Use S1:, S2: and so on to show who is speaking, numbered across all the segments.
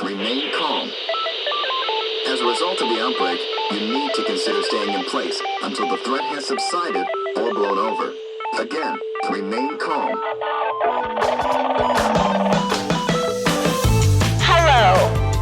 S1: remain calm. As a result of the outbreak, you need to consider staying in place until the threat has subsided or blown over. Again, remain calm.
S2: Hello,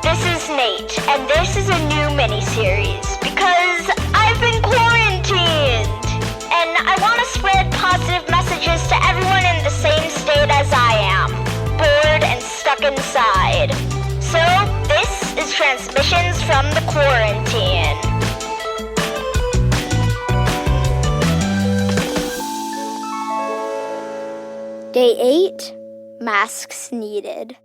S2: this is Nate, and this is a new miniseries because I've been quarantined, and I want to spread positive messages to everyone in the same state as I am, bored and stuck inside. So, this is Transmissions from the Quarantine. Day 8, Masks Needed.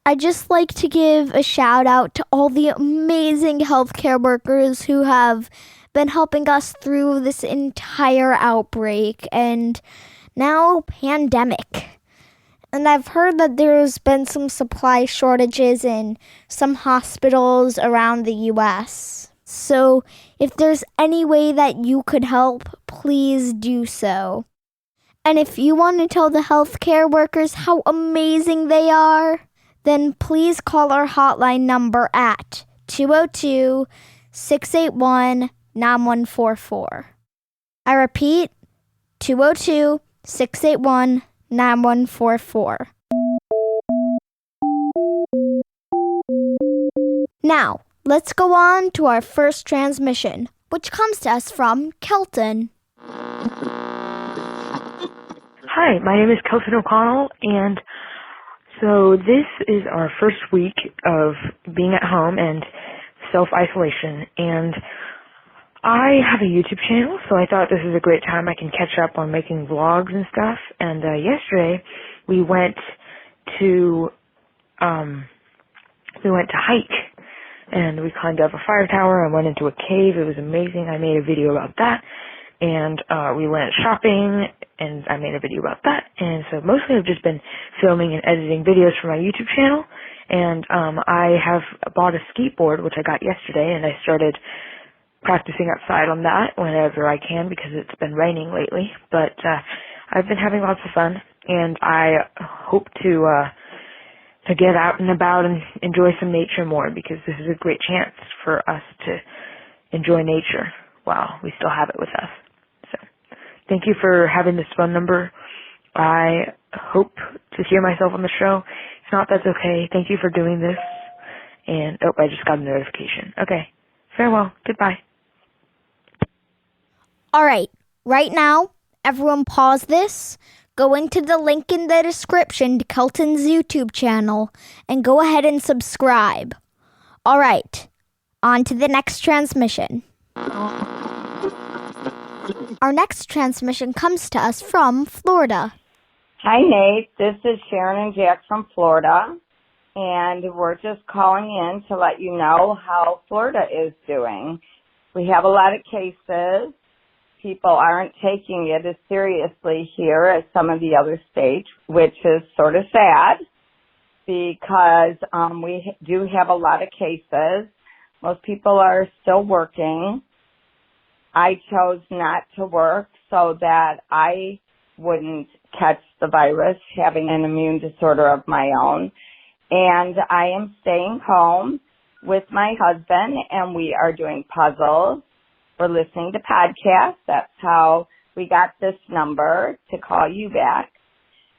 S2: I'd just like to give a shout out to all the amazing healthcare workers who have been helping us through this entire outbreak and now pandemic. And I've heard that there's been some supply shortages in some hospitals around the U.S. So if there's any way that you could help, please do so. And if you want to tell the healthcare workers how amazing they are, then please call our hotline number at 202-681-9144. I repeat, 202-681-9144. Now, let's go on to our first transmission, which comes to us from Kelton.
S3: Hi, my name is Kelton O'Connell, and so this is our first week of being at home and self-isolation, and I have a YouTube channel, so I thought this is a great time I can catch up on making vlogs and stuff. And yesterday we went to hike, and we climbed up a fire tower and went into a cave. It was amazing. I made a video about that, and we went shopping, and I made a video about that. And so mostly I've just been filming and editing videos for my YouTube channel, and I have bought a skateboard, which I got yesterday, and I started practicing outside on that whenever I can because it's been raining lately. But I've been having lots of fun, and I hope to get out and about and enjoy some nature more, because this is a great chance for us to enjoy nature while we still have it with us. So thank you for having this phone number. I hope to hear myself on the show. If not, that's okay. Thank you for doing this. And, I just got a notification. Okay. Farewell. Goodbye.
S2: All right, right now, everyone pause this, go into the link in the description to Kelton's YouTube channel, and go ahead and subscribe. All right, on to the next transmission. Our next transmission comes to us from Florida.
S4: Hi, Nate. This is Sharon and Jack from Florida, and we're just calling in to let you know how Florida is doing. We have a lot of cases. People aren't taking it as seriously here as some of the other states, which is sort of sad because we do have a lot of cases. Most people are still working. I chose not to work so that I wouldn't catch the virus, having an immune disorder of my own. And I am staying home with my husband, and we are doing puzzles. We're listening to podcasts. That's how we got this number to call you back.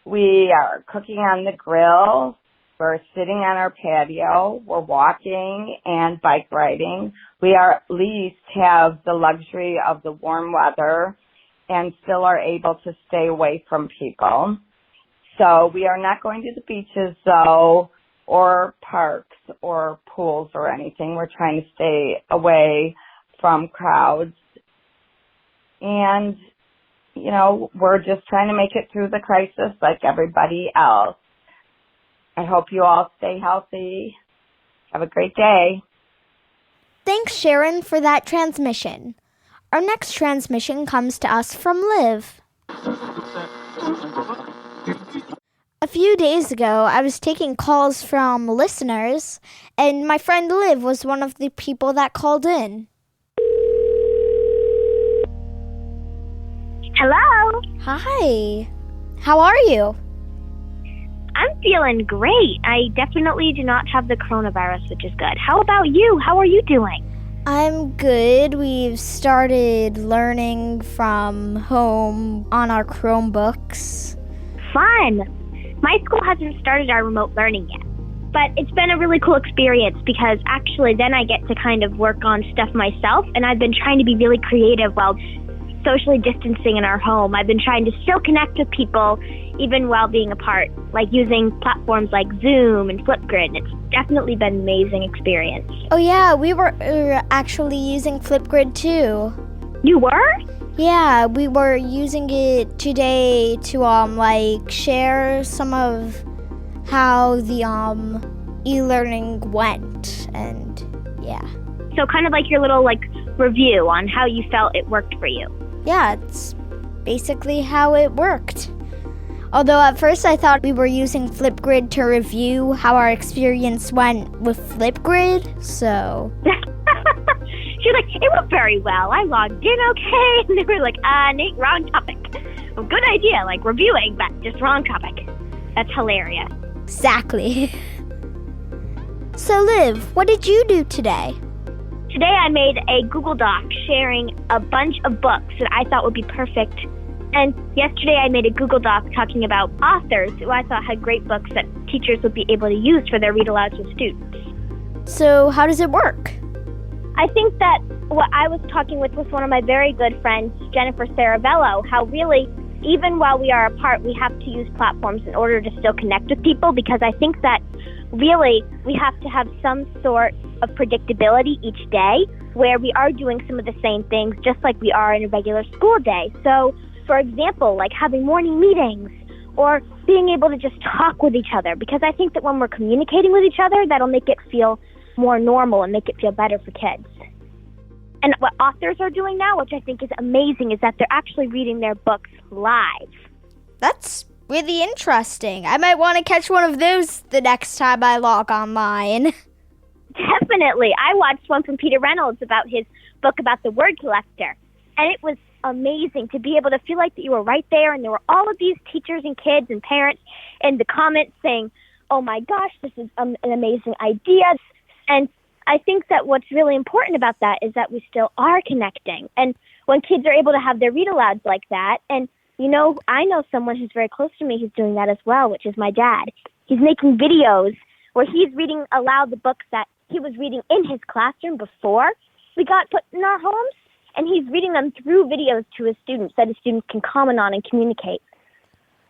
S4: We are cooking on the grill. We're sitting on our patio. We're walking and bike riding. We are at least have the luxury of the warm weather and still are able to stay away from people. So we are not going to the beaches, though, or parks or pools or anything. We're trying to stay away from crowds. And, we're just trying to make it through the crisis like everybody else. I hope you all stay healthy. Have a great day.
S2: Thanks, Sharon, for that transmission. Our next transmission comes to us from Liv. A few days ago, I was taking calls from listeners, and my friend Liv was one of the people that called in.
S5: Hello.
S2: Hi. How are you?
S5: I'm feeling great. I definitely do not have the coronavirus, which is good. How about you? How are you doing?
S2: I'm good. We've started learning from home on our Chromebooks.
S5: Fun. My school hasn't started our remote learning yet. But it's been a really cool experience because actually then I get to kind of work on stuff myself, and I've been trying to be really creative while socially distancing in our home. I've been trying to still connect with people even while being apart, like using platforms like Zoom and Flipgrid. It's definitely been an amazing experience.
S2: Oh yeah, we were actually using Flipgrid too.
S5: You were?
S2: Yeah, we were using it today to share some of how the e-learning went, and yeah.
S5: So kind of like your little review on how you felt it worked for you.
S2: Yeah, it's basically how it worked. Although at first I thought we were using Flipgrid to review how our experience went with Flipgrid, so...
S5: She's like, it went very well. I logged in okay. And they were like, Nate, wrong topic. Well, good idea, reviewing, but just wrong topic. That's hilarious.
S2: Exactly. So Liv, what did you do today?
S5: Today I made a Google Doc sharing a bunch of books that I thought would be perfect. And yesterday I made a Google Doc talking about authors who I thought had great books that teachers would be able to use for their read-alouds with students.
S2: So how does it work?
S5: I think that what I was talking with was one of my very good friends, Jennifer Saravello, how really, even while we are apart, we have to use platforms in order to still connect with people, because I think that really we have to have some sort of predictability each day where we are doing some of the same things just like we are in a regular school day. So, for example, like having morning meetings or being able to just talk with each other, because I think that when we're communicating with each other, that'll make it feel more normal and make it feel better for kids. And what authors are doing now, which I think is amazing, is that they're actually reading their books live.
S2: That's really interesting. I might want to catch one of those the next time I log online.
S5: Definitely. I watched one from Peter Reynolds about his book about the word collector. And it was amazing to be able to feel like that you were right there, and there were all of these teachers and kids and parents in the comments saying, oh my gosh, this is an amazing idea. And I think that what's really important about that is that we still are connecting. And when kids are able to have their read-alouds like that, and I know someone who's very close to me who's doing that as well, which is my dad. He's making videos where he's reading aloud the books that he was reading in his classroom before we got put in our homes, and he's reading them through videos to his students that his students can comment on and communicate.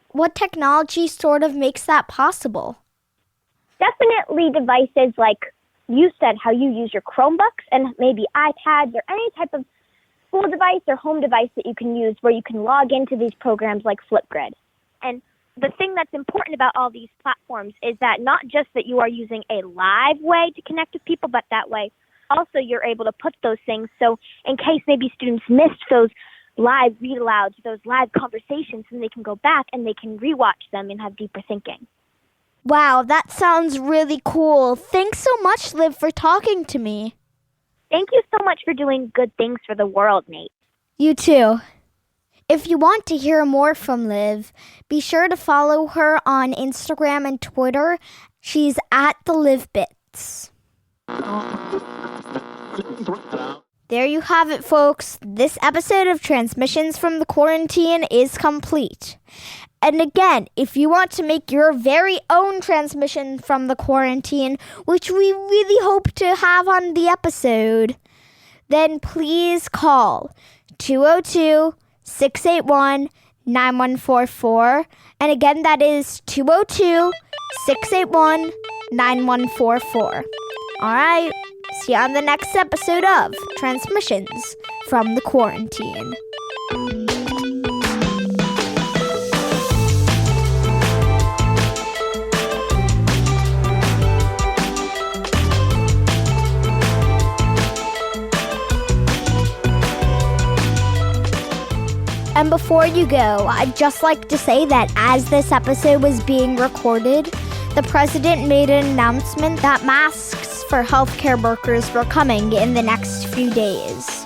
S2: What technology sort of makes that possible?
S5: Definitely devices like you said, how you use your Chromebooks and maybe iPads or any type of school device or home device that you can use where you can log into these programs like Flipgrid. And the thing that's important about all these platforms is that not just that you are using a live way to connect with people, but that way also you're able to put those things so in case maybe students missed those live read-alouds, those live conversations, and they can go back and they can rewatch them and have deeper thinking.
S2: Wow, that sounds really cool. Thanks so much, Liv, for talking to me.
S5: Thank you so much for doing good things for the world, Nate.
S2: You too. If you want to hear more from Liv, be sure to follow her on Instagram and Twitter. She's at the LivBits. There you have it, folks. This episode of Transmissions from the Quarantine is complete. And again, if you want to make your very own transmission from the quarantine, which we really hope to have on the episode, then please call 202-681-9144. And again, that is 202-681-9144. All right, see you on the next episode of Transmissions from the Quarantine. And before you go, I'd just like to say that as this episode was being recorded, the president made an announcement that masks for healthcare workers were coming in the next few days.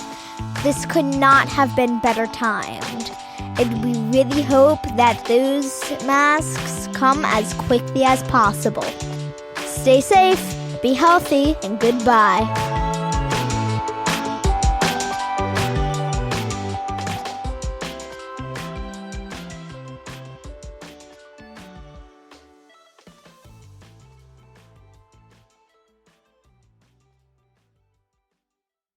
S2: This could not have been better timed, and we really hope that those masks come as quickly as possible. Stay safe, be healthy, and goodbye.